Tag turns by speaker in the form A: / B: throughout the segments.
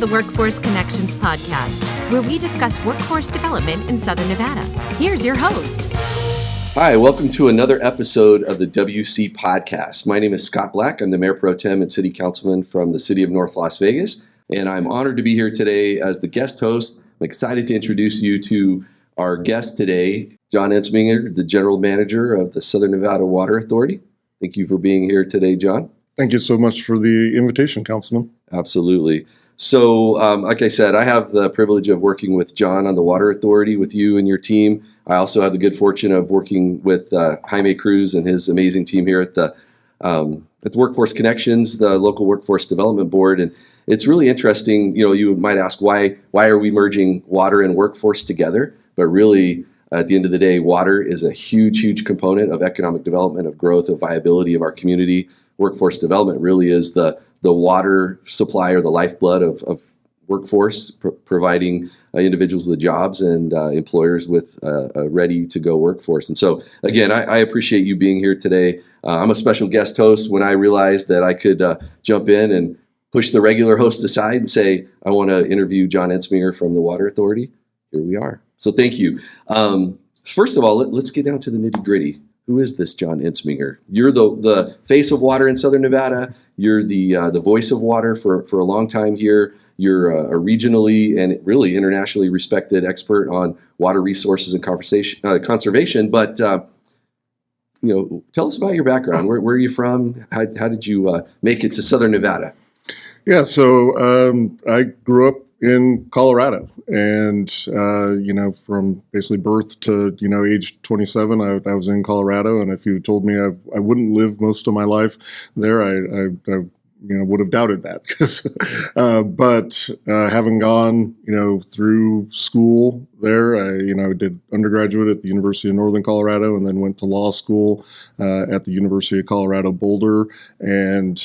A: the Workforce Connections podcast, where we discuss workforce development in Southern Nevada. Here's your host.
B: Hi, welcome to another episode of the WC podcast. My name is Scott Black. I'm the Mayor Pro-Tem and City Councilman from the City of North Las Vegas, and I'm honored to be here today as the guest host. I'm excited to introduce you to our guest today, John Entsminger, the General Manager of the Southern Nevada Water Authority. Thank you for being here today, John.
C: Thank you so much for the invitation, Councilman.
B: Absolutely. So, like I said, I have the privilege of working with John on the Water Authority with you and your team. I also have the good fortune of working with Jaime Cruz and his amazing team here at the Workforce Connections, the local workforce development board. And it's really interesting. You know, you might ask, why are we merging water and workforce together? But really, at the end of the day, water is a huge, huge component of economic development, of growth, of viability of our community. Workforce development really is the water supply or the lifeblood of workforce, providing individuals with jobs and employers with a ready-to-go workforce. And so, again, I appreciate you being here today. I'm a special guest host. When I realized that I could jump in and push the regular host aside and say, I want to interview John Entsminger from the Water Authority, here we are. So thank you. First of all, let's get down to the nitty-gritty. Who is this John Entsminger? You're the face of water in Southern Nevada. You're the voice of water for a long time here. You're a regionally and really internationally respected expert on water resources and conservation. But tell us about your background. Where are you from? How did you make it to Southern Nevada?
C: Yeah, so I grew up in Colorado, and from basically birth to age 27, I was in Colorado. And if you told me I wouldn't live most of my life there, I would have doubted that. But having gone through school there, I did undergraduate at the University of Northern Colorado, and then went to law school at the University of Colorado Boulder, and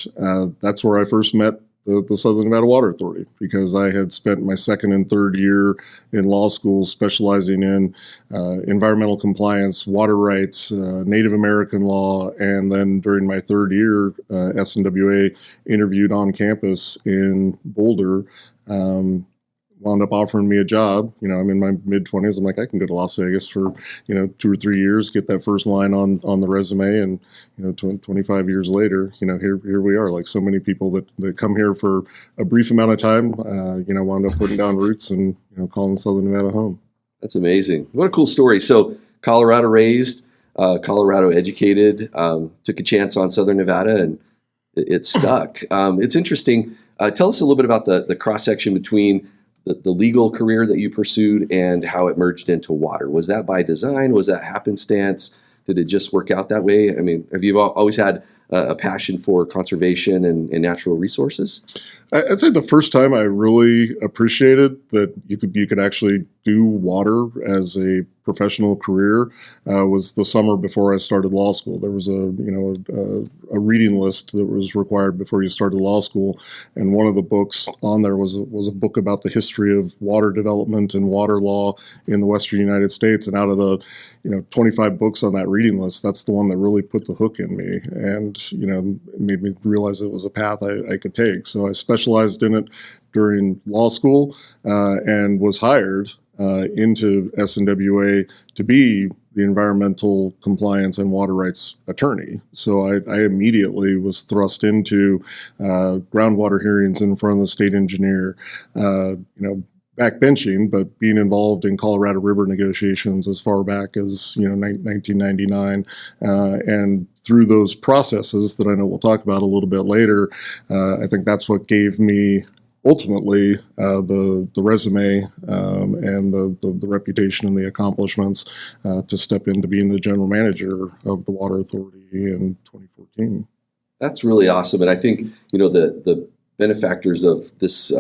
C: that's where I first met the Southern Nevada Water Authority, because I had spent my second and third year in law school specializing in environmental compliance, water rights, Native American law, and then during my third year, SNWA interviewed on campus in Boulder, wound up offering me a job. I'm in my mid-20s. I'm like, I can go to Las Vegas for 2 or 3 years, get that first line on the resume, and 25 years later, here we are. Like so many people that come here for a brief amount of time, wound up putting down roots and calling Southern Nevada home.
B: That's amazing. What a cool story. So Colorado raised, Colorado educated, took a chance on Southern Nevada, and it stuck. It's interesting. Tell us a little bit about the cross-section between the legal career that you pursued and how it merged into water. Was that by design? Was that happenstance? Did it just work out that way? I mean, have you always had a passion for conservation and natural resources?
C: I'd say the first time I really appreciated that you could actually do water as a professional career was the summer before I started law school. There was a reading list that was required before you started law school, and one of the books on there was a book about the history of water development and water law in the Western United States. And out of the 25 books on that reading list, that's the one that really put the hook in me, and made me realize it was a path I could take. So I specialized in it during law school and was hired into SNWA to be the environmental compliance and water rights attorney. So I immediately was thrust into groundwater hearings in front of the state engineer, backbenching, but being involved in Colorado River negotiations as far back as 1999, and through those processes that I know we'll talk about a little bit later, I think that's what gave me ultimately the resume and the reputation and the accomplishments to step into being the general manager of the Water Authority in 2014.
B: That's really awesome, and I think the benefactors of this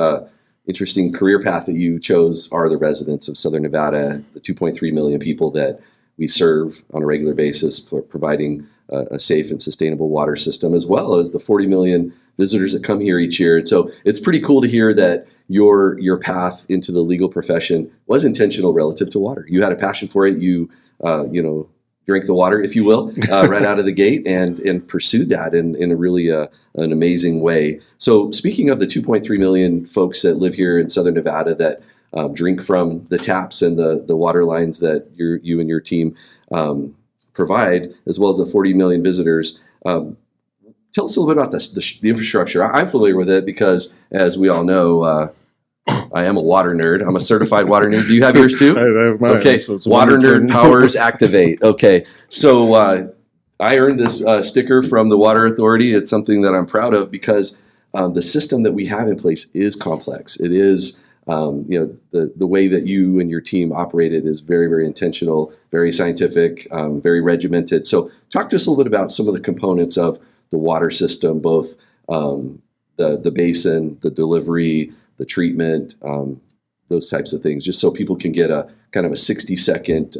B: interesting career path that you chose are the residents of Southern Nevada, the 2.3 million people that we serve on a regular basis, providing a safe and sustainable water system, as well as the 40 million visitors that come here each year. And so it's pretty cool to hear that your path into the legal profession was intentional relative to water. You had a passion for it. You drank the water, if you will, right out of the gate and pursued that in a really an amazing way. So speaking of the 2.3 million folks that live here in Southern Nevada that drink from the taps and the water lines that you and your team provide, as well as the 40 million visitors, tell us a little bit about the infrastructure. I'm familiar with it because, as we all know, I am a water nerd. I'm a certified water nerd. Do you have yours too?
C: I have mine.
B: Okay,
C: So it's
B: Water Nerd Powers Activate. Okay, so I earned this sticker from the Water Authority. It's something that I'm proud of because the system that we have in place is complex. It is, the way that you and your team operate it is very, very intentional, very scientific, very regimented. So talk to us a little bit about some of the components of the water system, both the basin, the delivery, the treatment, those types of things, just so people can get a kind of a 60-second,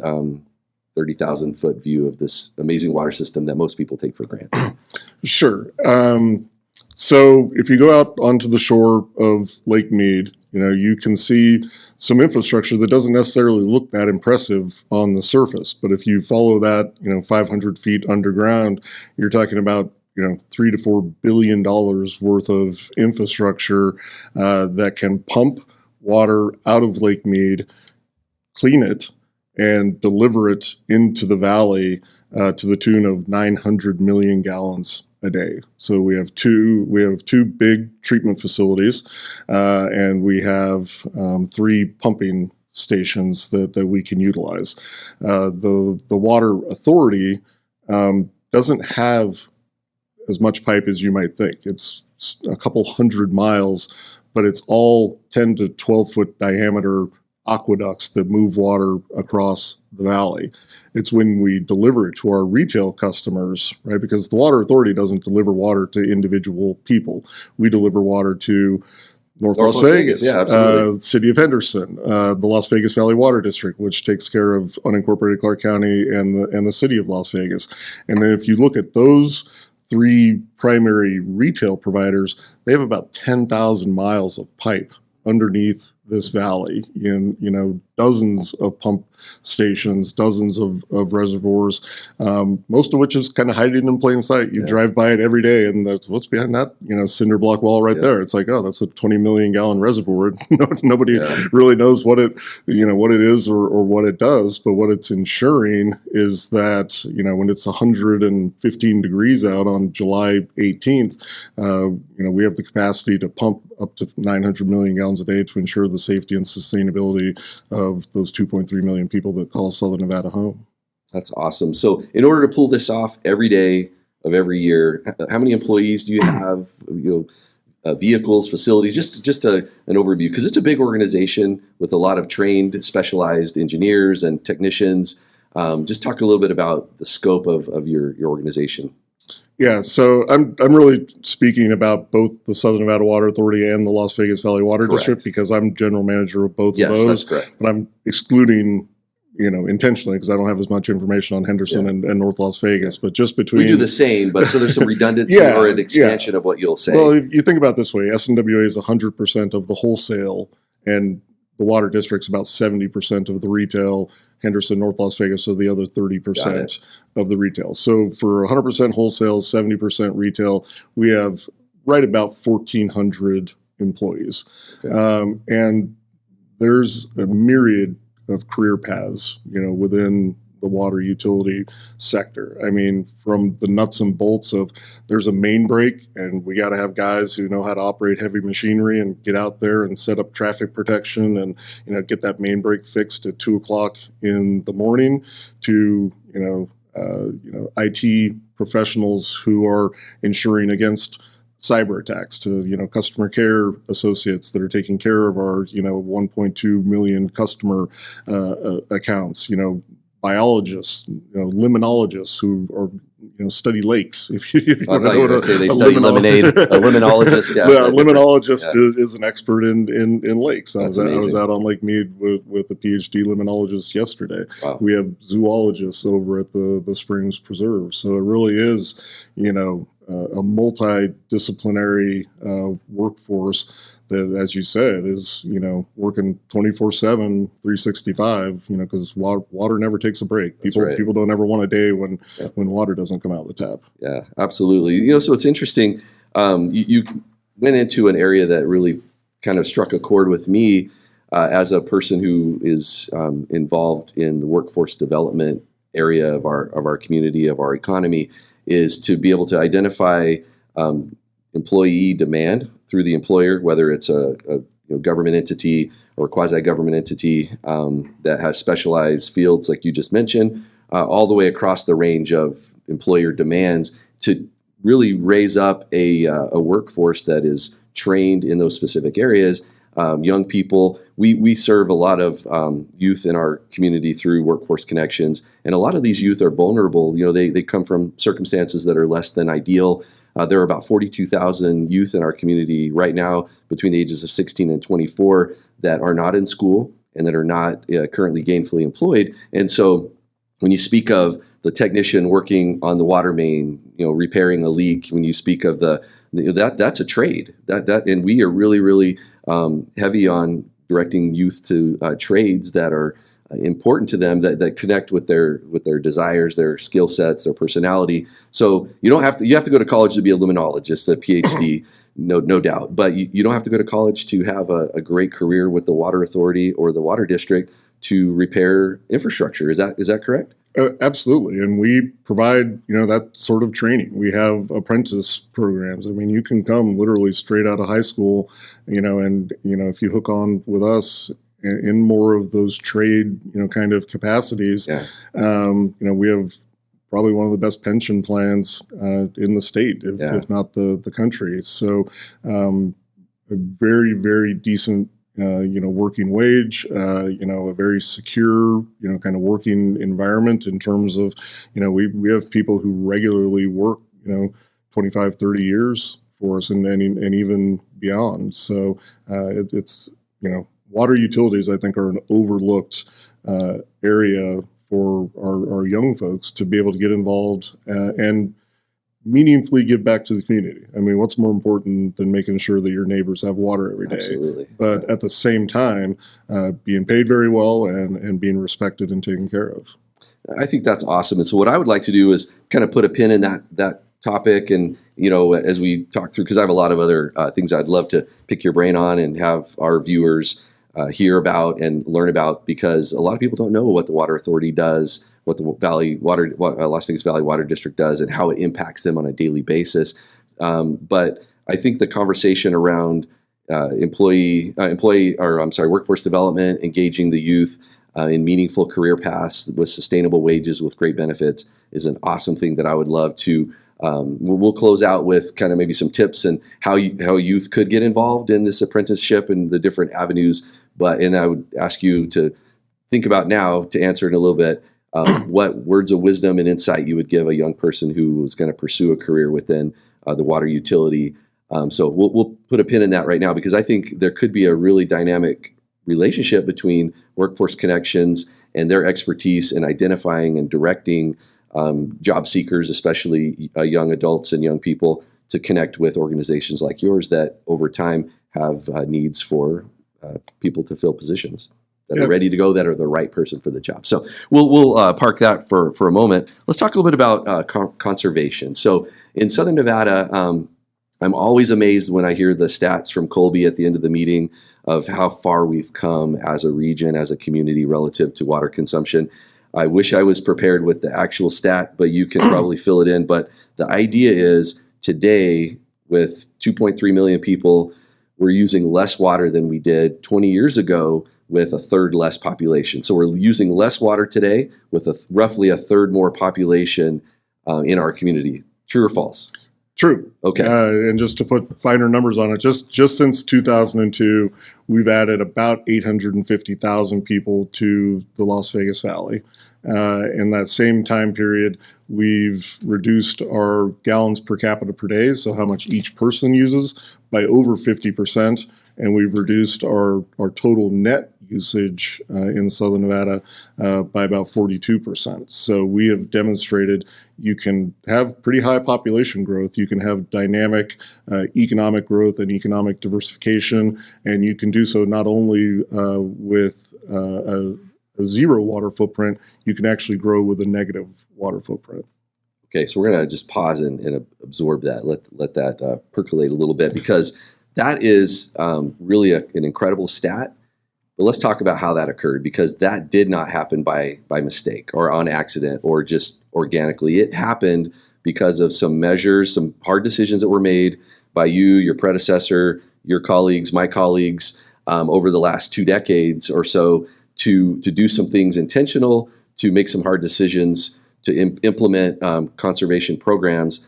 B: 30,000-foot view of this amazing water system that most people take for granted.
C: Sure. So if you go out onto the shore of Lake Mead, you can see some infrastructure that doesn't necessarily look that impressive on the surface. But if you follow that, 500 feet underground, you're talking about $3 to $4 billion worth of infrastructure that can pump water out of Lake Mead, clean it, and deliver it into the valley to the tune of 900 million gallons a day. So we have two big treatment facilities, and we have 3 pumping stations that we can utilize. The Water Authority doesn't have as much pipe as you might think. It's a couple hundred miles, but it's all 10 to 12 foot diameter aqueducts that move water across the valley. It's when we deliver it to our retail customers, right? Because the Water Authority doesn't deliver water to individual people. We deliver water to North Las Vegas,
B: yeah, absolutely.
C: City of Henderson, the Las Vegas Valley Water District, which takes care of unincorporated Clark County and the city of Las Vegas. And then if you look at those 3 primary retail providers, they have about 10,000 miles of pipe underneath this valley in, dozens of pump stations, dozens of reservoirs, most of which is kind of hiding in plain sight. You drive by it every day, and that's what's behind that, cinder block wall right there. It's like, oh, that's a 20 million gallon reservoir. Nobody really knows what it is or what it does, but what it's ensuring is that, when it's 115 degrees out on July 18th, we have the capacity to pump up to 900 million gallons a day to ensure the safety and sustainability of those 2.3 million people that call Southern Nevada home.
B: That's awesome. So in order to pull this off every day of every year, how many employees do you have, vehicles, facilities, just an overview? Because it's a big organization with a lot of trained, specialized engineers and technicians. Just talk a little bit about the scope of your organization.
C: Yeah, so I'm really speaking about both the Southern Nevada Water Authority and the Las Vegas Valley Water District because I'm general manager of both of those.
B: Yes, that's correct.
C: But I'm excluding, intentionally because I don't have as much information on Henderson and North Las Vegas. But just between...
B: We do the same, but so there's some redundancy or an expansion of what you'll say.
C: Well, if you think about it this way, SNWA is 100% of the wholesale, and the Water District's about 70% of the retail. Henderson, North Las Vegas are the other 30% of the retail. So for 100% wholesale, 70% retail, we have right about 1,400 employees. Okay. And there's a myriad of career paths, within the water utility sector. I mean, from the nuts and bolts of there's a main break, and we got to have guys who know how to operate heavy machinery and get out there and set up traffic protection and, get that main break fixed at 2:00 in the morning to, IT professionals who are ensuring against cyber attacks to, customer care associates that are taking care of our, 1.2 million customer accounts, biologists, limonologists who are, study lakes. If you want to know what
B: they study lemonade, a limonologist. Yeah,
C: a limonologist is an expert in lakes. I was out on Lake Mead with a PhD limnologist yesterday.
B: Wow.
C: We have zoologists over at the Springs Preserve. So it really is, a multidisciplinary workforce that, as you said, is, working 24/7, 365, because water never takes a break. People don't ever want a day when water doesn't come out of the tap.
B: Yeah, absolutely. So it's interesting. You went into an area that really kind of struck a chord with me as a person who is involved in the workforce development area of our community, of our economy, is to be able to identify employee demand through the employer, whether it's a government entity or quasi-government entity that has specialized fields like you just mentioned, all the way across the range of employer demands to really raise up a workforce that is trained in those specific areas. Young people, we serve a lot of youth in our community through Workforce Connections, and a lot of these youth are vulnerable. They come from circumstances that are less than ideal. There are about 42,000 youth in our community right now between the ages of 16 and 24 that are not in school and that are not currently gainfully employed. And so when you speak of the technician working on the water main, repairing a leak, when you speak of that's a trade. And we are really, really heavy on directing youth to trades that are important to them, that connect with their desires, their skill sets, their personality. So you have to go to college to be a luminologist, a PhD, no doubt. But you don't have to go to college to have a great career with the water authority or the water district to repair infrastructure. Is that correct?
C: Absolutely, and we provide that sort of training. We have apprentice programs. I mean, you can come literally straight out of high school, and if you hook on with us in more of those trade kind of capacities, we have probably one of the best pension plans in the state, if not the country. So a very, very decent working wage, a very secure, kind of working environment in terms of, we have people who regularly work, 25, 30 years for us and even beyond. So it's water utilities, I think, are an overlooked area for our young folks to be able to get involved and meaningfully give back to the community. I mean, what's more important than making sure that your neighbors have water every day?
B: Absolutely.
C: But at the same time, being paid very well and being respected and taken care of.
B: I think that's awesome. And so what I would like to do is kind of put a pin in that topic, and as we talk through, because I have a lot of other things I'd love to pick your brain on and have our viewers hear about and learn about, because a lot of people don't know what the Water Authority does, what the Las Vegas Valley Water District does, and how it impacts them on a daily basis. But I think the conversation around workforce development, engaging the youth in meaningful career paths with sustainable wages with great benefits is an awesome thing that I would love to. We'll close out with kind of maybe some tips and how youth could get involved in this apprenticeship and the different avenues. And I would ask you to think about now, to answer in a little bit, what words of wisdom and insight you would give a young person who was going to pursue a career within the water utility. So we'll put a pin in that right now, because I think there could be a really dynamic relationship between Workforce Connections and their expertise in identifying and directing job seekers, especially young adults and young people, to connect with organizations like yours that over time have needs for people to fill positions that are ready to go, that are the right person for the job. So we'll park that for a moment. Let's talk a little bit about conservation. So in Southern Nevada, I'm always amazed when I hear the stats from Colby at the end of the meeting of how far we've come as a region, as a community, relative to water consumption. I wish I was prepared with the actual stat, but you can probably fill it in. But the idea is today, with 2.3 million people, we're using less water than we did 20 years ago with a third less population. So we're using less water today with roughly a third more population in our community. True or false?
C: True.
B: Okay.
C: And just to put finer numbers on it, just since 2002, we've added about 850,000 people to the Las Vegas Valley. In that same time period, we've reduced our gallons per capita per day, so how much each person uses, by over 50%. and we've reduced our total net usage in Southern Nevada by about 42%. So we have demonstrated you can have pretty high population growth, you can have dynamic economic growth and economic diversification, and you can do so not only with a zero water footprint, you can actually grow with a negative water footprint.
B: Okay, so we're going to just pause and absorb that, let that percolate a little bit, because that is really an incredible stat. But let's talk about how that occurred, because that did not happen by mistake or on accident or just organically. It happened because of some measures, some hard decisions that were made by you, your predecessor, your colleagues, my colleagues, over the last 2 decades or so to do some things intentional, to make some hard decisions, to implement conservation programs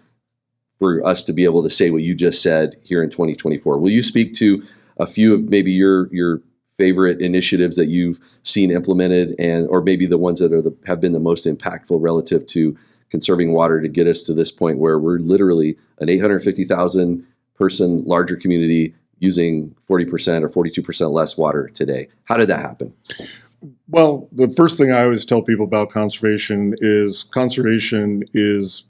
B: for us to be able to say what you just said here in 2024. Will you speak to a few of maybe your favorite initiatives that you've seen implemented, and or maybe the ones that have been the most impactful relative to conserving water to get us to this point where we're literally an 850,000 person larger community using 40% or 42% less water today? How did that happen?
C: Well, the first thing I always tell people about conservation is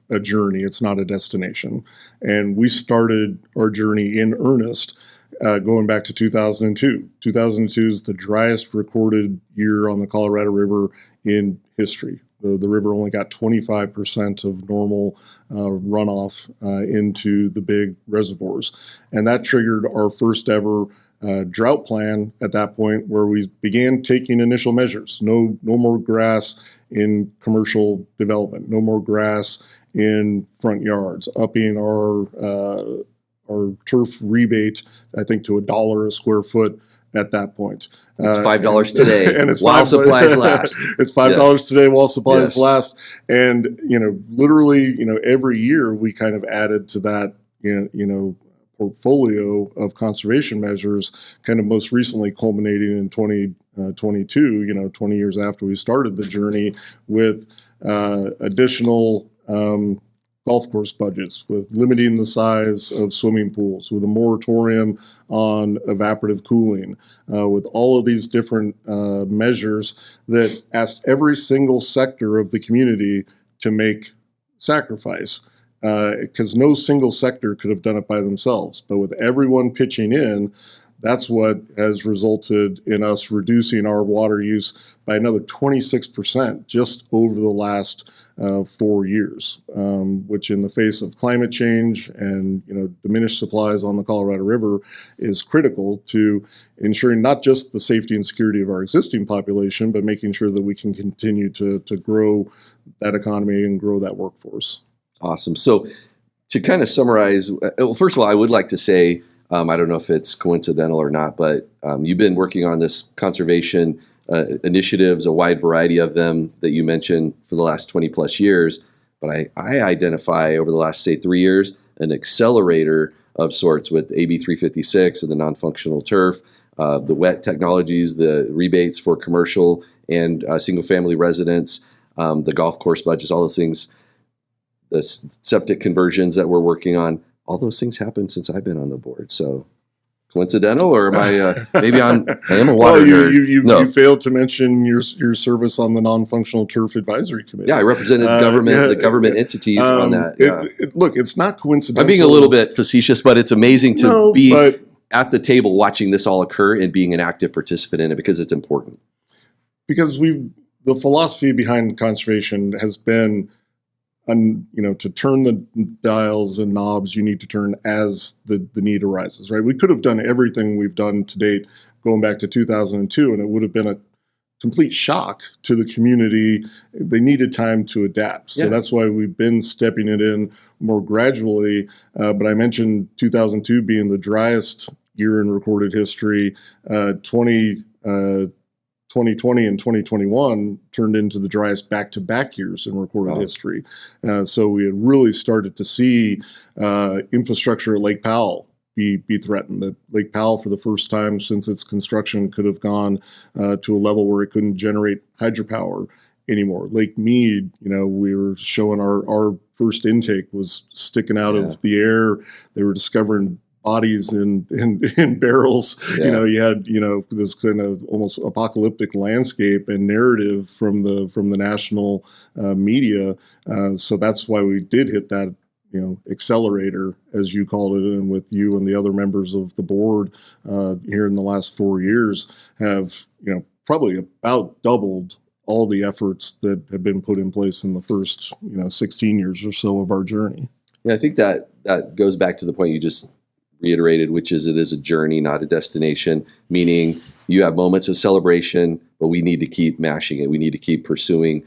C: a journey. It's not a destination. And we started our journey in earnest going back to 2002. 2002 is the driest recorded year on the Colorado River in history. The river only got 25% of normal runoff into the big reservoirs. And that triggered our first ever drought plan at that point, where we began taking initial measures. No more grass in commercial development, no more grass in front yards, upping our turf rebate, I think, to $1 a square foot at that point.
B: It's $5 today,
C: and it's
B: while supplies last.
C: It's $5 today while supplies last. And literally, every year we kind of added to that, portfolio of conservation measures, kind of most recently culminating in 2022, 20 years after we started the journey, with additional golf course budgets, with limiting the size of swimming pools, with a moratorium on evaporative cooling, with all of these different measures that asked every single sector of the community to make sacrifice. Because no single sector could have done it by themselves. But with everyone pitching in, that's what has resulted in us reducing our water use by another 26% just over the last 4 years, which in the face of climate change and diminished supplies on the Colorado River is critical to ensuring not just the safety and security of our existing population, but making sure that we can continue to grow that economy and grow that workforce.
B: Awesome. So to kind of summarize, well, first of all, I would like to say, I don't know if it's coincidental or not, but you've been working on this conservation initiatives, a wide variety of them that you mentioned, for the last 20 plus years. But I identify over the last, say, 3 years, an accelerator of sorts with AB 356 and the non-functional turf, the wet technologies, the rebates for commercial and single family residents, the golf course budgets, all those things, the septic conversions that we're working on. All those things happened since I've been on the board. So coincidental, or am I maybe I am a water nerd.
C: You failed to mention your service on the non-functional turf advisory committee.
B: Yeah, I represented the government entities on that.
C: Look, it's not coincidental.
B: I'm being a little bit facetious, but it's amazing to be at the table watching this all occur and being an active participant in it, because it's important. Because
C: the philosophy behind conservation has been, to turn the dials and knobs, you need to turn as the need arises, right? We could have done everything we've done to date going back to 2002, and it would have been a complete shock to the community. They needed time to adapt. So that's why we've been stepping it in more gradually. But I mentioned 2002 being the driest year in recorded history. 2020 and 2021 turned into the driest back-to-back years in recorded history. So we had really started to see infrastructure at Lake Powell be threatened. That Lake Powell, for the first time since its construction, could have gone to a level where it couldn't generate hydropower anymore. Lake Mead, we were showing our first intake was sticking out of the air. They were discovering bodies in barrels.
B: Yeah.
C: You had this kind of almost apocalyptic landscape and narrative from the national media. So that's why we did hit that accelerator, as you called it, and with you and the other members of the board here in the last 4 years have probably about doubled all the efforts that have been put in place in the first 16 years or so of our journey.
B: Yeah, I think that goes back to the point you just reiterated, which is it is a journey, not a destination, meaning you have moments of celebration, but we need to keep mashing it. We need to keep pursuing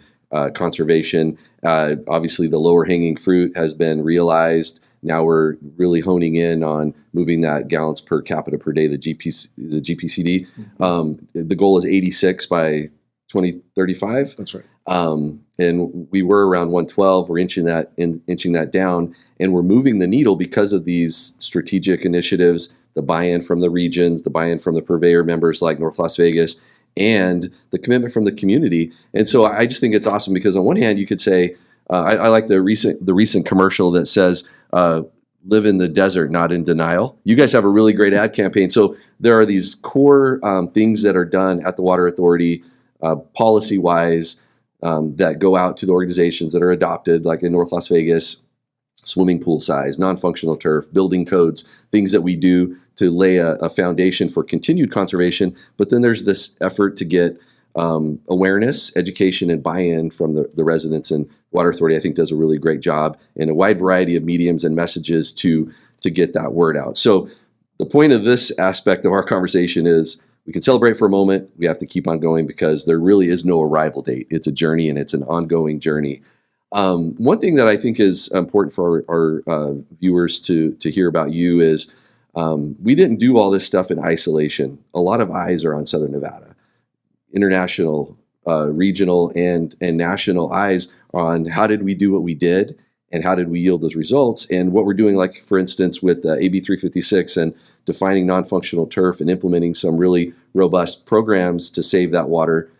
B: conservation. Obviously, the lower hanging fruit has been realized. Now we're really honing in on moving that gallons per capita per day, the GPCD. The goal is 86 by 2035.
C: That's right.
B: And we were around 112. We're inching that down, and we're moving the needle because of these strategic initiatives, the buy-in from the regions, the buy-in from the purveyor members like North Las Vegas, and the commitment from the community. And so I just think it's awesome because on one hand, you could say, I like the recent commercial that says, live in the desert, not in denial. You guys have a really great ad campaign. So there are these core things that are done at the Water Authority, policy-wise, that go out to the organizations that are adopted, like in North Las Vegas, swimming pool size, non-functional turf, building codes, things that we do to lay a foundation for continued conservation. But then there's this effort to get awareness, education, and buy-in from the residents. And Water Authority, I think, does a really great job in a wide variety of mediums and messages to get that word out. So the point of this aspect of our conversation is we can celebrate for a moment. We have to keep on going because there really is no arrival date. It's a journey, and it's an ongoing journey. One thing that I think is important for our viewers to hear about you is we didn't do all this stuff in isolation. A lot of eyes are on Southern Nevada. International, regional, and national eyes on how did we do what we did and how did we yield those results. And what we're doing, like, for instance, with AB 356 and defining non-functional turf and implementing some really robust programs to save that water.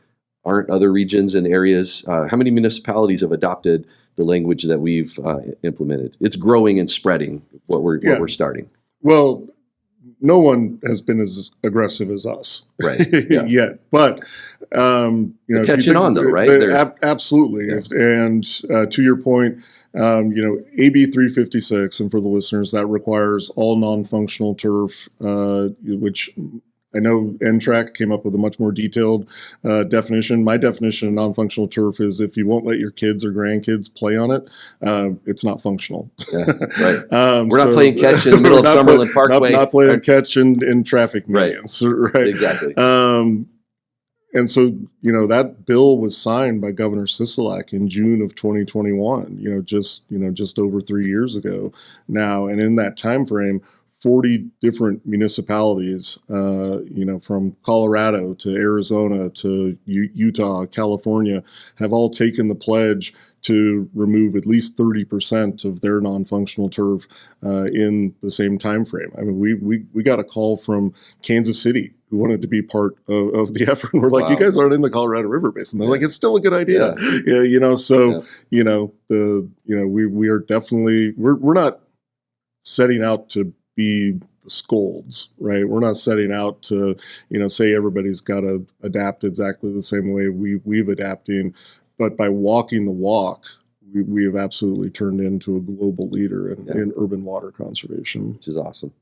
B: Aren't other regions and areas, how many municipalities have adopted the language that we've implemented? It's growing and spreading what we're starting.
C: Well, no one has been as aggressive as us,
B: right? Yeah.
C: Yet, but
B: they're catching on, though, right?
C: Absolutely. Yeah. And to your point, AB 356, and for the listeners, that requires all non-functional turf, which I know NTRAC came up with a much more detailed definition. My definition of non-functional turf is if you won't let your kids or grandkids play on it, it's not functional.
B: Yeah, right. We're not playing catch in the middle of Summerlin Parkway.
C: Not playing catch in traffic medians. Right.
B: Exactly.
C: And so, that bill was signed by Governor Sisolak in June of 2021, just over 3 years ago now. And in that time frame, 40 different municipalities, from Colorado to Arizona to Utah, California, have all taken the pledge to remove at least 30% of their non-functional turf in the same time frame. I mean, we got a call from Kansas City who wanted to be part of the effort. And we're like, wow. You guys aren't in the Colorado River Basin. They're like, it's still a good idea. We are definitely, we're not setting out to be the scolds, right? We're not setting out to, say everybody's got to adapt exactly the same way we've adapting, but by walking the walk, we have absolutely turned into a global leader in urban water conservation.
B: Which is awesome.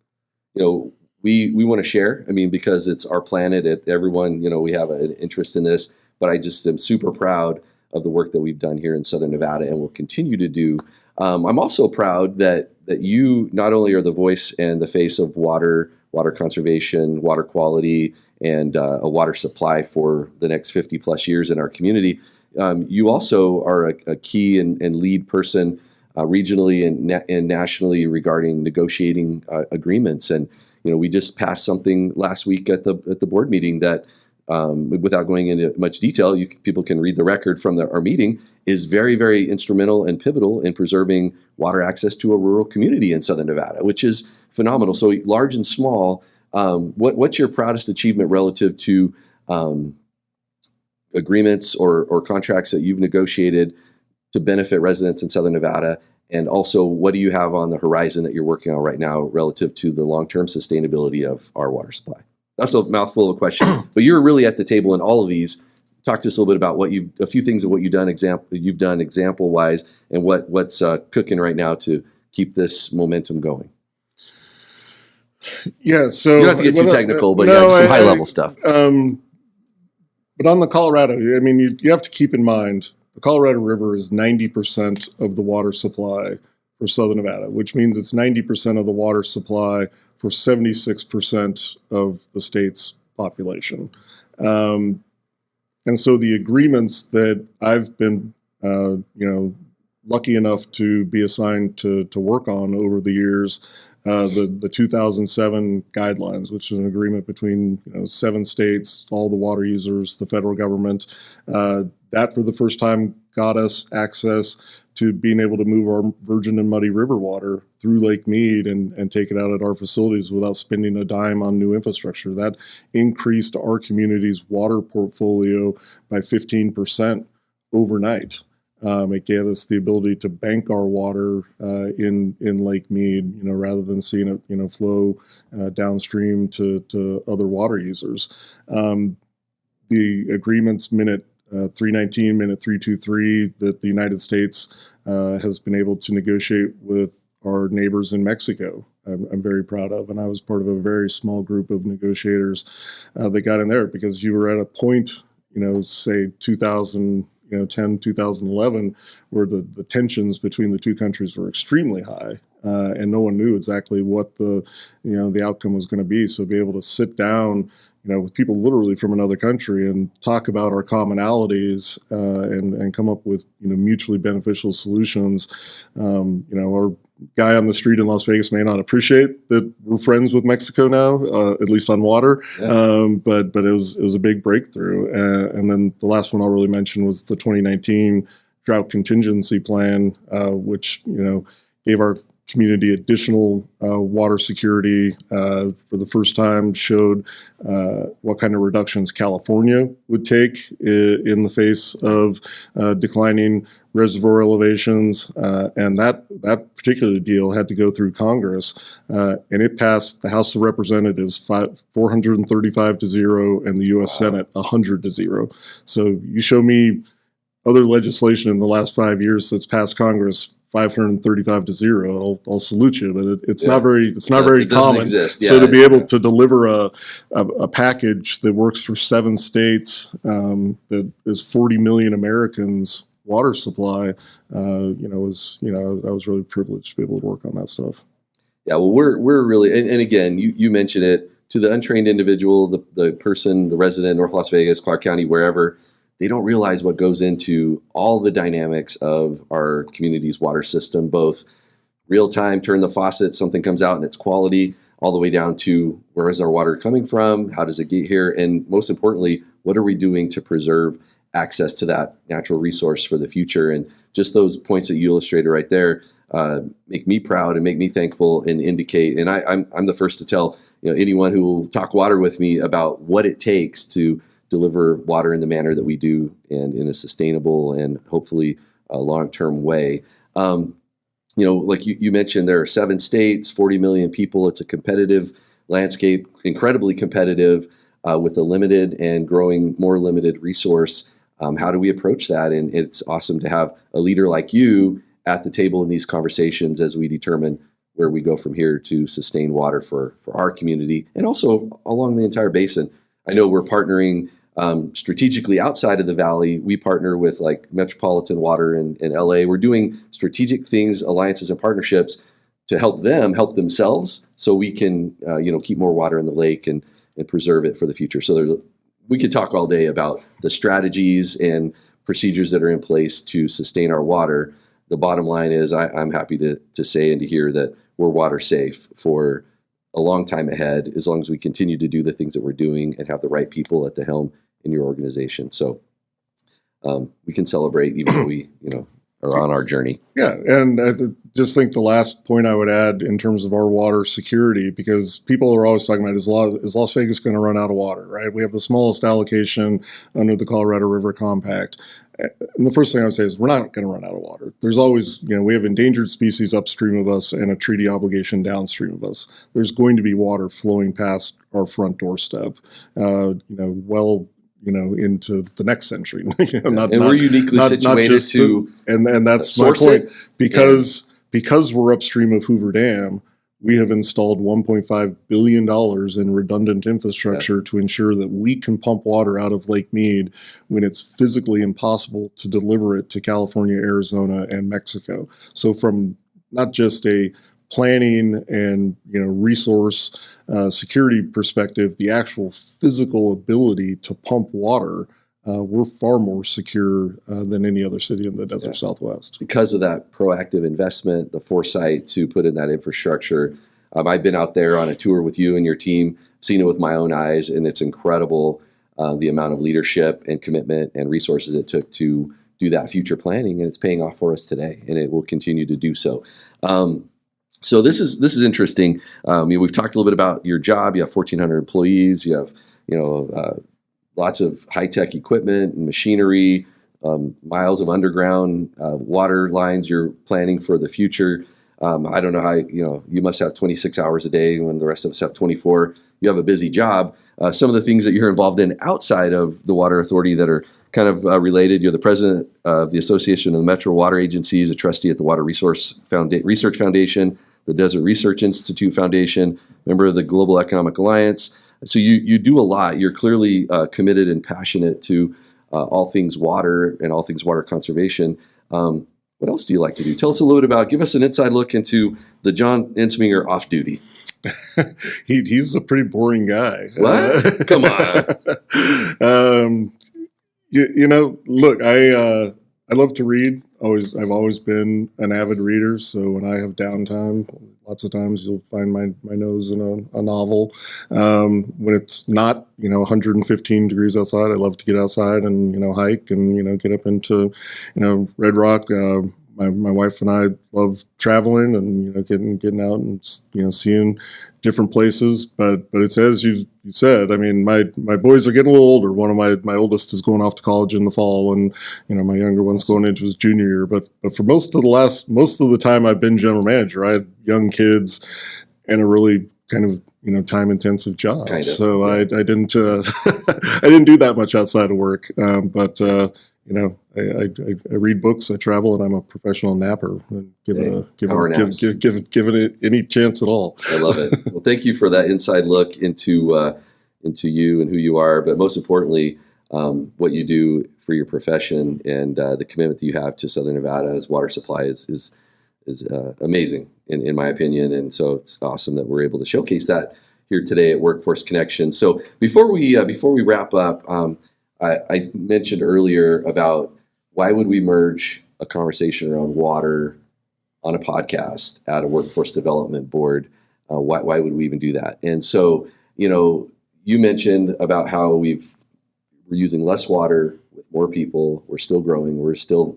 B: We want to share, because it's our planet, everyone, we have an interest in this, but I just am super proud of the work that we've done here in Southern Nevada and will continue to do. I'm also proud that you not only are the voice and the face of water conservation, water quality, and a water supply for the next 50 plus years in our community. You also are a key and lead person regionally and nationally regarding negotiating agreements. And we just passed something last week at the board meeting that, without going into much detail, people can read the record from our meeting, is very, very instrumental and pivotal in preserving water access to a rural community in Southern Nevada, which is phenomenal. So large and small, what's your proudest achievement relative to agreements or contracts that you've negotiated to benefit residents in Southern Nevada? And also, what do you have on the horizon that you're working on right now relative to the long-term sustainability of our water supply? That's a mouthful of a question, but you're really at the table in all of these. Talk to us a little bit about a few things of what you've done example-wise, and what's cooking right now to keep this momentum going.
C: Yeah, so
B: you don't have to get too technical, but
C: no,
B: just some high-level stuff.
C: But on the Colorado, I mean, you have to keep in mind the Colorado River is 90% of the water supply for Southern Nevada, which means it's 90% of the water supply for 76% of the state's population. And so the agreements that I've been, lucky enough to be assigned to work on over the years, the 2007 guidelines, which is an agreement between 7 states, all the water users, the federal government, that for the first time got us access to being able to move our virgin and muddy river water through Lake Mead and take it out at our facilities without spending a dime on new infrastructure. That increased our community's water portfolio by 15% overnight. It gave us the ability to bank our water in Lake Mead, rather than seeing it, flow downstream to other water users. The agreements minute 319, minute 323 that the United States has been able to negotiate with our neighbors in Mexico, I'm very proud of. And I was part of a very small group of negotiators that got in there, because you were at a point, say 2010, 2011, where the tensions between the two countries were extremely high, and no one knew exactly what the outcome was going to be. So be able to sit down, with people literally from another country and talk about our commonalities and come up with mutually beneficial solutions. Our guy on the street in Las Vegas may not appreciate that we're friends with Mexico now, at least on water. Yeah. But it was a big breakthrough. And then the last one I'll really mention was the 2019 drought contingency plan, which gave our community additional water security, for the first time showed what kind of reductions California would take in the face of declining reservoir elevations. And that particular deal had to go through Congress, and it passed the House of Representatives 435-0 and the U.S. Senate 100-0. So you show me other legislation in the last 5 years that's passed Congress 535-0, I'll salute you, but it's not very common. Exist. Yeah, so to be able to deliver a package that works for 7 states, that is 40 million Americans' water supply, I was really privileged to be able to work on that stuff.
B: Yeah, well, we're really, and again, you mentioned it, to the untrained individual, the person, the resident, North Las Vegas, Clark County, wherever, they don't realize what goes into all the dynamics of our community's water system, both real time, turn the faucet, something comes out and it's quality, all the way down to where is our water coming from, how does it get here, and most importantly, what are we doing to preserve access to that natural resource for the future. And just those points that you illustrated right there make me proud and make me thankful and indicate, and I'm the first to tell anyone who will talk water with me about what it takes to deliver water in the manner that we do and in a sustainable and hopefully a long-term way. Like you mentioned, there are 7 states, 40 million people. It's a competitive landscape, incredibly competitive, with a limited and growing more limited resource. How do we approach that? And it's awesome to have a leader like you at the table in these conversations as we determine where we go from here to sustain water for our community and also along the entire basin. I know we're partnering strategically outside of the valley. We partner with like Metropolitan Water in LA. We're doing strategic things, alliances and partnerships to help them help themselves so we can keep more water in the lake and preserve it for the future. So we could talk all day about the strategies and procedures that are in place to sustain our water. The bottom line is I'm happy to say and to hear that we're water safe for a long time ahead, as long as we continue to do the things that we're doing and have the right people at the helm in your organization. So we can celebrate, even though or on our journey.
C: Yeah, and just think the last point I would add in terms of our water security, because people are always talking about is Las Vegas going to run out of water, right? We have the smallest allocation under the Colorado River Compact. And the first thing I would say is we're not going to run out of water. There's always, we have endangered species upstream of us and a treaty obligation downstream of us. There's going to be water flowing past our front doorstep, into the next century.
B: We're uniquely situated to
C: and that's my point. Because we're upstream of Hoover Dam, we have installed $1.5 billion in redundant infrastructure to ensure that we can pump water out of Lake Mead when it's physically impossible to deliver it to California, Arizona, and Mexico. So from not just a planning and resource security perspective, the actual physical ability to pump water, we're far more secure than any other city in the desert Southwest.
B: Because of that proactive investment, the foresight to put in that infrastructure. I've been out there on a tour with you and your team, seen it with my own eyes, and it's incredible the amount of leadership and commitment and resources it took to do that future planning, and it's paying off for us today, and it will continue to do so. So this is interesting. We've talked a little bit about your job. You have 1,400 employees. You have lots of high-tech equipment and machinery, miles of underground water lines you're planning for the future. I don't know how, you must have 26 hours a day when the rest of us have 24. You have a busy job. Some of the things that you're involved in outside of the Water Authority that are kind of related. You're the president of the Association of the Metro Water Agencies, a trustee at the Water Research Foundation, the Desert Research Institute Foundation, member of the Global Economic Alliance. So you do a lot. You're clearly committed and passionate to all things water and all things water conservation. What else do you like to do? Tell us a little bit about, give us an inside look into the John Entsminger off-duty.
C: He's a pretty boring guy.
B: What? Come on.
C: Look, I love to read. I've always been an avid reader. So when I have downtime, lots of times you'll find my nose in a novel. When it's not 115 degrees outside, I love to get outside and hike and get up into Red Rock. My wife and I love traveling and getting out and seeing different places. But it's as you said. I mean, my boys are getting a little older. One of my oldest is going off to college in the fall, and my younger one's going into his junior year. But for most of the time I've been general manager, I had young kids and a really kind of time intensive job. So yeah. I didn't I didn't do that much outside of work. But I read books, I travel, and I'm a professional napper. Give it any chance at all.
B: I love it. Well, thank you for that inside look into you and who you are, but most importantly, what you do for your profession and the commitment that you have to Southern Nevada as water supply is amazing in my opinion. And so it's awesome that we're able to showcase that here today at Workforce Connection. So before we wrap up, I mentioned earlier about why would we merge a conversation around water on a podcast at a workforce development board? Why would we even do that? And so, you mentioned about how we're using less water with more people. We're still growing. We're still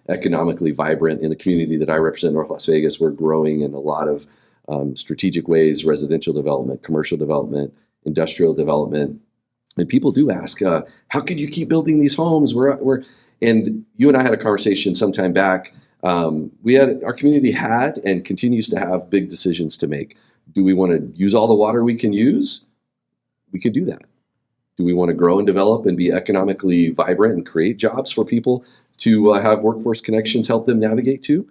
B: economically vibrant in the community that I represent, North Las Vegas. We're growing in a lot of strategic ways: residential development, commercial development, industrial development. And people do ask, how can you keep building these homes? And you and I had a conversation some time back. Our community had and continues to have big decisions to make. Do we want to use all the water we can use? We can do that. Do we want to grow and develop and be economically vibrant and create jobs for people to have workforce connections help them navigate to?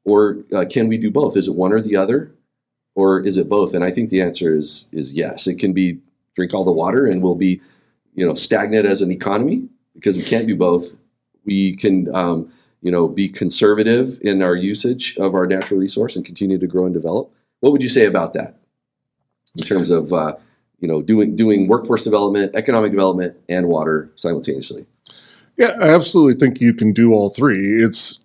B: Or can we do both? Is it one or the other? Or is it both? And I think the answer is yes. It can be drink all the water and we'll be, stagnant as an economy because we can't do both. We can, be conservative in our usage of our natural resource and continue to grow and develop. What would you say about that in terms of, doing workforce development, economic development, and water simultaneously?
C: Yeah, I absolutely think you can do all three. It's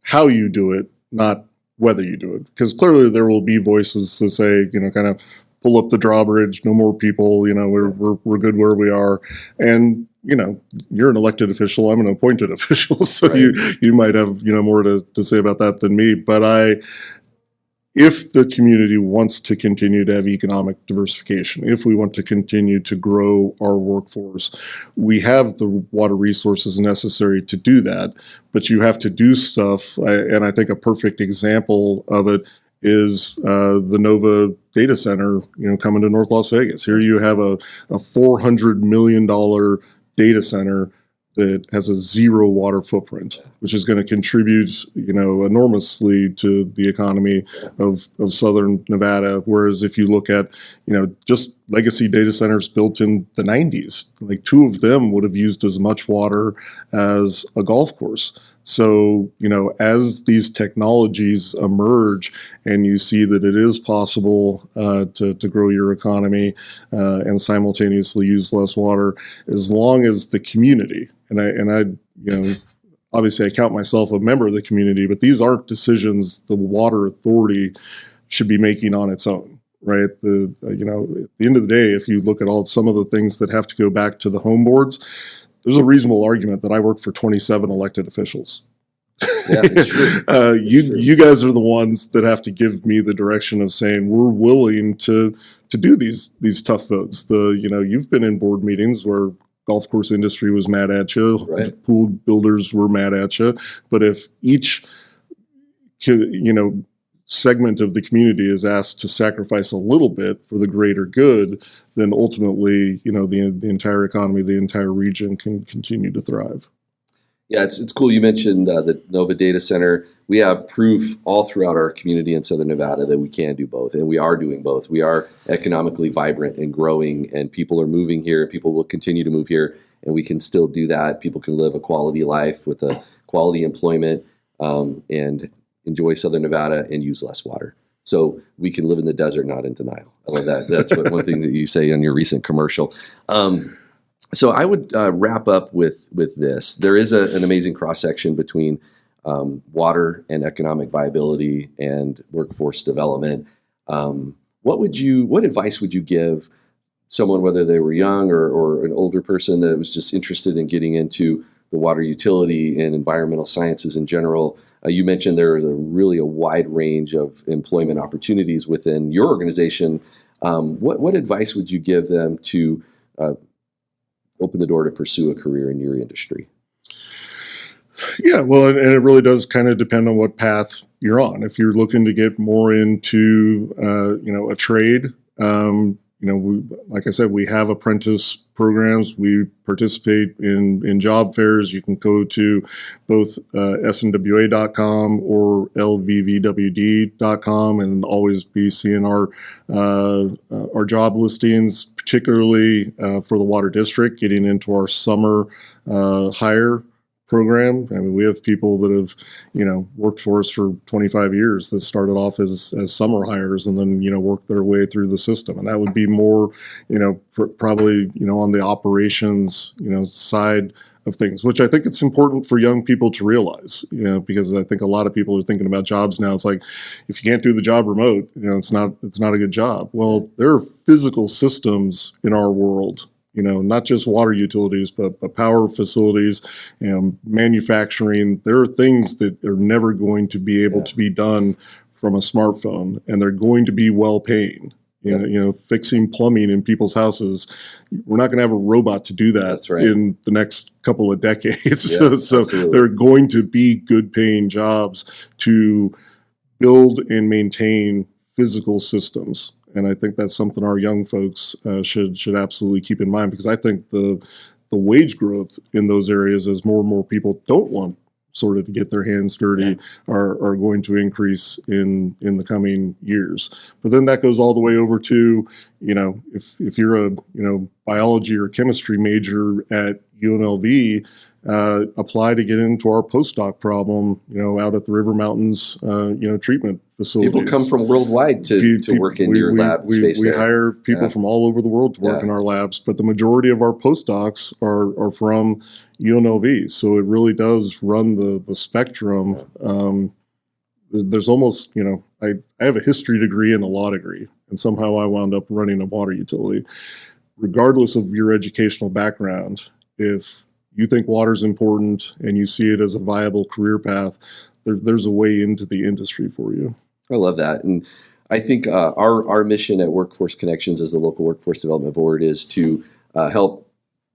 C: how you do it, not whether you do it. Because clearly there will be voices that say, kind of pull up the drawbridge, no more people, we're good where we are. And you're an elected official, I'm an appointed official, so
B: Right.
C: you might have, more to say about that than me. But if the community wants to continue to have economic diversification, if we want to continue to grow our workforce, we have the water resources necessary to do that, but you have to do stuff. And I think a perfect example of it is the Nova data center, coming to North Las Vegas. Here you have a $400 million data center that has a zero water footprint, which is going to contribute, enormously to the economy of Southern Nevada. Whereas if you look at, just legacy data centers built in the 90s, like 2 of them would have used as much water as a golf course. So, as these technologies emerge and you see that it is possible to grow your economy and simultaneously use less water, as long as the community, and I obviously I count myself a member of the community, but these aren't decisions the water authority should be making on its own, right? At the end of the day, if you look at some of the things that have to go back to the home boards, there's a reasonable argument that I work for 27 elected officials.
B: Yeah, it's true.
C: You guys are the ones that have to give me the direction of saying we're willing to do these tough votes. You've been in board meetings where golf course industry was mad at you,
B: right.
C: Pool builders were mad at you, but if each segment of the community is asked to sacrifice a little bit for the greater good, then ultimately, the entire economy, the entire region can continue to thrive.
B: Yeah, it's cool. You mentioned the Nova Data Center. We have proof all throughout our community in Southern Nevada that we can do both, and we are doing both. We are economically vibrant and growing, and people are moving here. People will continue to move here, and we can still do that. People can live a quality life with a quality employment and enjoy Southern Nevada and use less water. So we can live in the desert, not in denial. I love that. That's one thing that you say in your recent commercial. So I would wrap up with this. There is an amazing cross-section between water and economic viability and workforce development. What advice would you give someone, whether they were young or an older person that was just interested in getting into the water utility and environmental sciences in general? You mentioned there is really a wide range of employment opportunities within your organization. What advice would you give them to open the door to pursue a career in your industry?
C: Yeah, well, and it really does kind of depend on what path you're on. If you're looking to get more into, a trade, like I said, we have apprentice programs. We participate in job fairs. You can go to both SNWA.com or LVVWD.com and always be seeing our job listings, particularly for the Water District, getting into our summer hire program. I mean, we have people that have, worked for us for 25 years that started off as summer hires and then, worked their way through the system. And that would be more, probably, on the operations, side of things, which I think it's important for young people to realize, because I think a lot of people are thinking about jobs now. It's like, if you can't do the job remote, it's not a good job. Well, there are physical systems in our world, not just water utilities, but power facilities, manufacturing. There are things that are never going to be able to be done from a smartphone, and they're going to be well paying. Fixing plumbing in people's houses, we're not going to have a robot to do that in the next couple of decades.
B: Yeah,
C: so there are going to be good paying jobs to build and maintain physical systems. And I think that's something our young folks should absolutely keep in mind, because I think the wage growth in those areas, as more and more people don't want sort of to get their hands dirty, are going to increase in the coming years. But then that goes all the way over to, if you're a biology or chemistry major at UNLV, apply to get into our postdoc problem, out at the River Mountains, treatment facilities.
B: People come from worldwide to work in your lab space.
C: We hire people from all over the world to work in our labs, but the majority of our postdocs are from UNLV. So it really does run the spectrum. There's almost, I have a history degree and a law degree, and somehow I wound up running a water utility. Regardless of your educational background, if you think water's important and you see it as a viable career path, there's a way into the industry for you.
B: I love that. And I think our mission at Workforce Connections as the local workforce development board is to help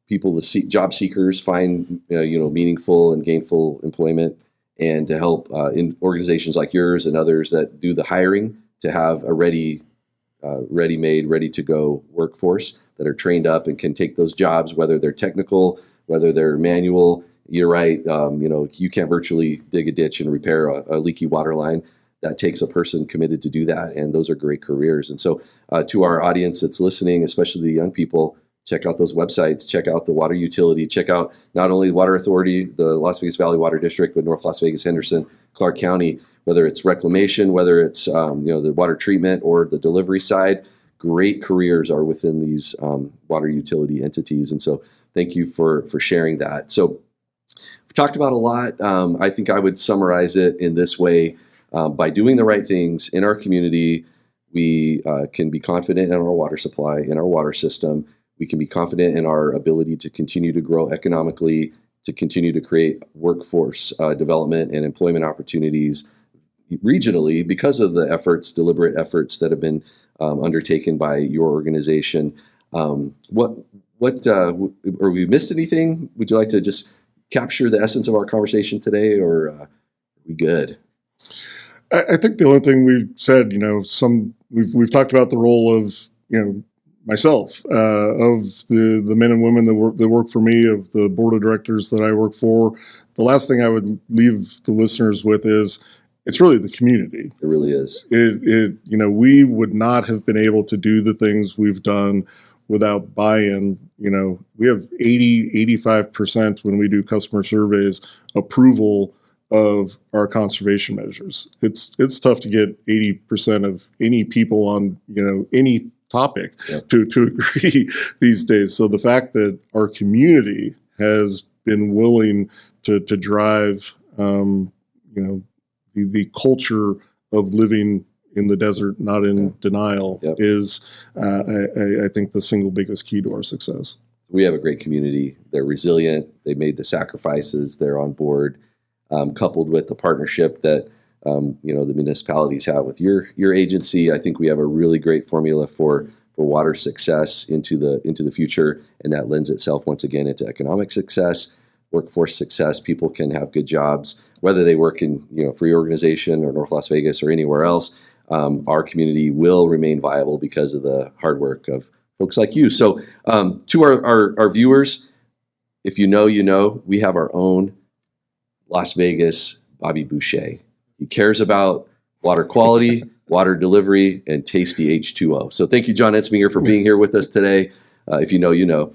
B: people, job seekers, find meaningful and gainful employment, and to help in organizations like yours and others that do the hiring to have a ready-made, ready-to-go workforce that are trained up and can take those jobs, whether they're technical, whether they're manual. You're right. You can't virtually dig a ditch and repair a leaky water line. That takes a person committed to do that, and those are great careers. And so to our audience that's listening, especially the young people, check out those websites, check out the water utility, check out not only the Water Authority, the Las Vegas Valley Water District, but North Las Vegas, Henderson, Clark County, whether it's reclamation, whether it's the water treatment or the delivery side. Great careers are within these water utility entities. And so thank you for sharing that. So we've talked about a lot. I think I would summarize it in this way. By doing the right things in our community, we can be confident in our water supply, in our water system. We can be confident in our ability to continue to grow economically, to continue to create workforce development and employment opportunities regionally because of the deliberate efforts that have been undertaken by your organization. Or we missed anything? Would you like to just capture the essence of our conversation today, or are we good?
C: I think the only thing we've said, we've talked about the role of, myself, of the men and women that work for me, of the board of directors that I work for. The last thing I would leave the listeners with is it's really the community.
B: It really is.
C: We would not have been able to do the things we've done without buy-in. We have 85% when we do customer surveys approval of our conservation measures. It's tough to get 80% of any people on any topic to agree these days. So the fact that our community has been willing to drive the culture of living in the desert, not in denial, is I think the single biggest key to our success.
B: We have a great community. They're resilient. They made the sacrifices. They're on board. Coupled with the partnership that the municipalities have with your agency, I think we have a really great formula for water success into the future, and that lends itself once again into economic success, workforce success. People can have good jobs, whether they work in for your organization or North Las Vegas or anywhere else. Our community will remain viable because of the hard work of folks like you. So to our viewers, if you know, we have our own Las Vegas Bobby Boucher. He cares about water quality, water delivery, and tasty H2O. So thank you, John Entsminger, for being here with us today. If you know.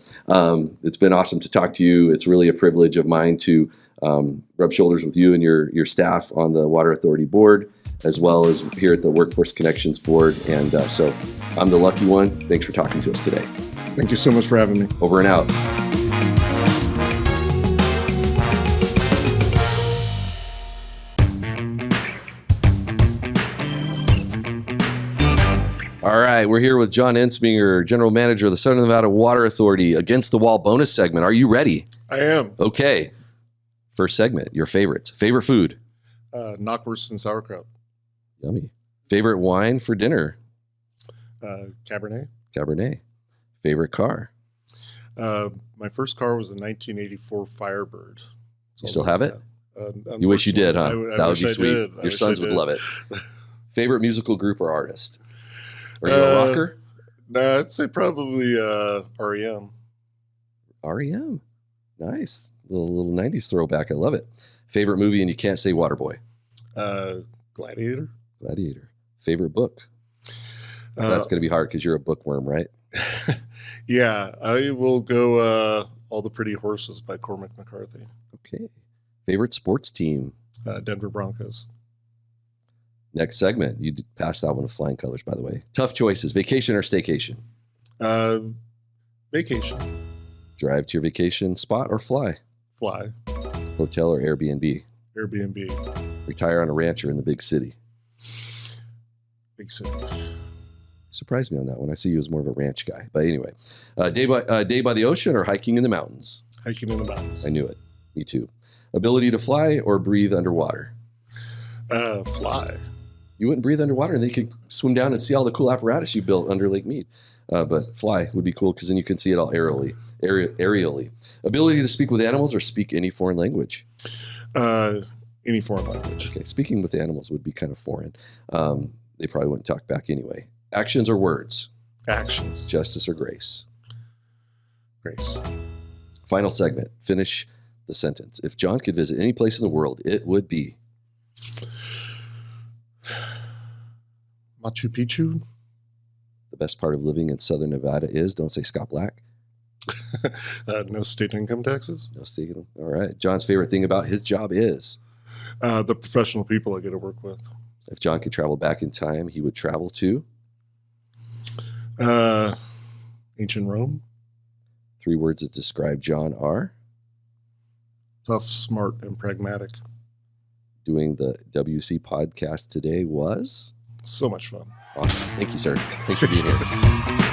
B: It's been awesome to talk to you. It's really a privilege of mine to rub shoulders with you and your staff on the Water Authority Board, as well as here at the Workforce Connections Board. And so I'm the lucky one. Thanks for talking to us today.
C: Thank you so much for having me.
B: Over and out. All right, we're here with John Entsminger, General Manager of the Southern Nevada Water Authority, Against the Wall bonus segment. Are you ready?
C: I am.
B: Okay. First segment, your favorites. Favorite food?
C: Knockwurst and sauerkraut.
B: Yummy. Favorite wine for dinner?
C: Cabernet.
B: Cabernet. Favorite car?
C: My first car was a 1984 Firebird.
B: You still have it? You wish you did, huh? That would be sweet. Your sons would love it. Favorite musical group or artist? Are you a rocker?
C: No, I'd say probably REM.
B: REM. Nice. Little 90s throwback. I love it. Favorite movie, and you can't say Waterboy?
C: Gladiator.
B: Gladiator. Favorite book? That's going to be hard because you're a bookworm, right?
C: Yeah, I will go All the Pretty Horses by Cormac McCarthy.
B: Okay. Favorite sports team?
C: Denver Broncos.
B: Next segment. You passed that one with flying colors, by the way. Tough choices. Vacation or staycation?
C: Vacation.
B: Drive to your vacation spot or fly?
C: Fly.
B: Hotel or Airbnb?
C: Airbnb.
B: Retire on a ranch or in the big city?
C: Big city.
B: Surprised me on that one. I see you as more of a ranch guy. But anyway, day by the ocean or hiking in the mountains?
C: Hiking in the mountains.
B: I knew it. Me too. Ability to fly or breathe underwater?
C: Fly.
B: You wouldn't breathe underwater, and then you could swim down and see all the cool apparatus you built under Lake Mead. But fly would be cool because then you can see it all aerially. Ability to speak with animals or speak any foreign language?
C: Any foreign language.
B: Okay, speaking with animals would be kind of foreign. They probably wouldn't talk back anyway. Actions or words?
C: Actions.
B: Justice or grace?
C: Grace.
B: Final segment. Finish the sentence. If John could visit any place in the world, it would be
C: Machu Picchu.
B: the best part of living in Southern Nevada is, don't say Scott Black.
C: No state income taxes.
B: No state. All right. John's favorite thing about his job is?
C: The professional people I get to work with.
B: If John could travel back in time, he would travel to?
C: Ancient Rome.
B: 3 words that describe John are?
C: Tough, smart, and pragmatic.
B: Doing the WC podcast today was?
C: So much fun.
B: Awesome. Thank you, sir. Thanks for being here.